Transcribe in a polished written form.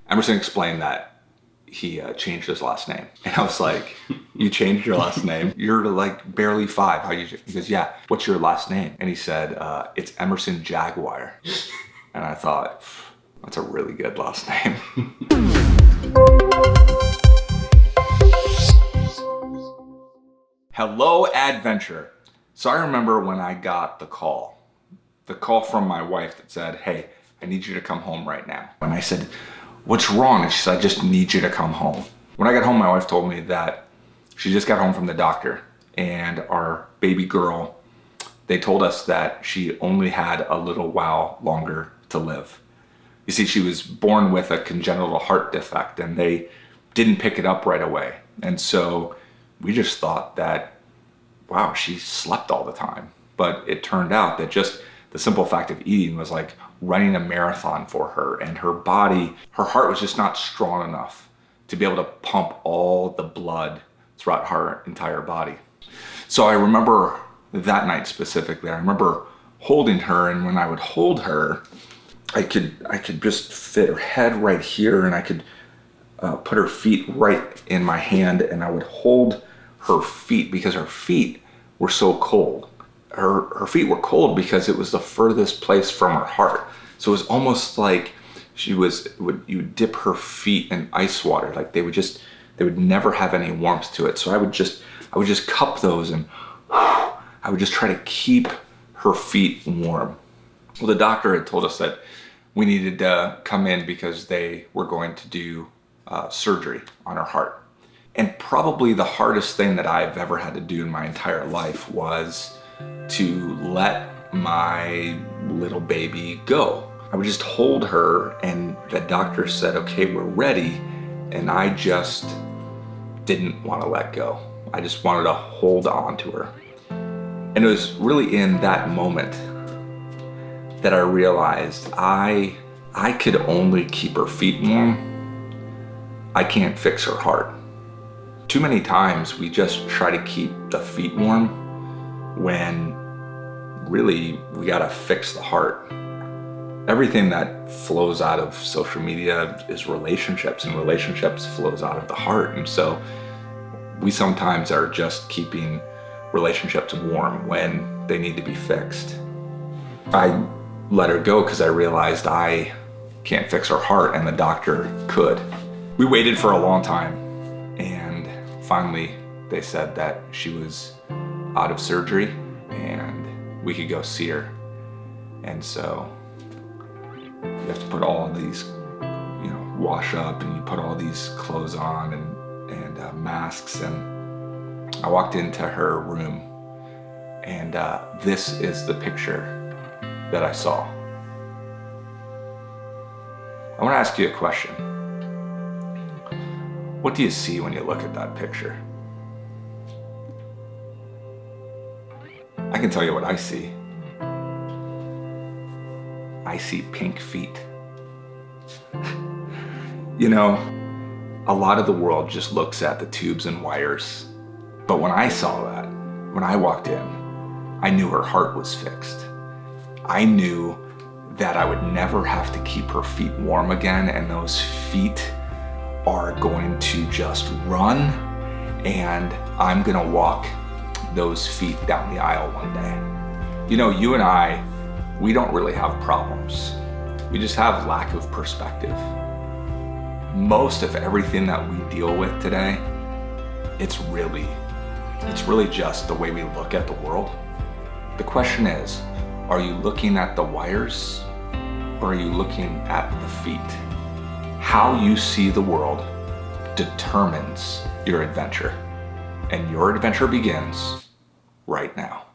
Emerson explained that he changed his last name. And I was like, you changed your last name? You're like barely 5. How you? He goes, yeah, what's your last name? And he said, it's Emerson Jaguar. And I thought, that's a really good last name. Hello, Adventure. So I remember when I got the call from my wife that said, hey, I need you to come home right now. And I said, what's wrong? And she said, I just need you to come home. When I got home, my wife told me that she just got home from the doctor and our baby girl, they told us that she only had a little while longer to live. You see, she was born with a congenital heart defect and they didn't pick it up right away. And so we just thought that, wow, she slept all the time. But it turned out that just the simple fact of eating was like running a marathon for her, and her body, her heart was just not strong enough to be able to pump all the blood throughout her entire body. So I remember that night specifically, I remember holding her, and when I would hold her, I could just fit her head right here, and I could put her feet right in my hand, and I would hold her feet because her feet were so cold. Her feet were cold because it was the furthest place from her heart. So it was almost like you would dip her feet in ice water. Like they would never have any warmth to it. So I would just cup those and I would just try to keep her feet warm. Well, the doctor had told us that we needed to come in because they were going to do surgery on her heart. And probably the hardest thing that I've ever had to do in my entire life was to let my little baby go. I would just hold her and the doctor said, okay, we're ready. And I just didn't want to let go. I just wanted to hold on to her. And it was really in that moment that I realized I could only keep her feet warm. I can't fix her heart. Too many times we just try to keep the feet warm when really we gotta fix the heart. Everything that flows out of social media is relationships, and relationships flows out of the heart. And so we sometimes are just keeping relationships warm when they need to be fixed. I let her go because I realized I can't fix her heart and the doctor could. We waited for a long time and finally they said that she was out of surgery and we could go see her. And so you have to put all these, wash up and you put all these clothes on and masks. And I walked into her room and this is the picture that I saw. I want to ask you a question. What do you see when you look at that picture? I can tell you what I see. I see pink feet. A lot of the world just looks at the tubes and wires. But when I saw that, when I walked in, I knew her heart was fixed. I knew that I would never have to keep her feet warm again, and those feet are going to just run, and I'm gonna walk those feet down the aisle one day. You and I, we don't really have problems. We just have lack of perspective. Most of everything that we deal with today, it's really just the way we look at the world. The question is, are you looking at the wires or are you looking at the feet? How you see the world determines your adventure, and your adventure begins right now.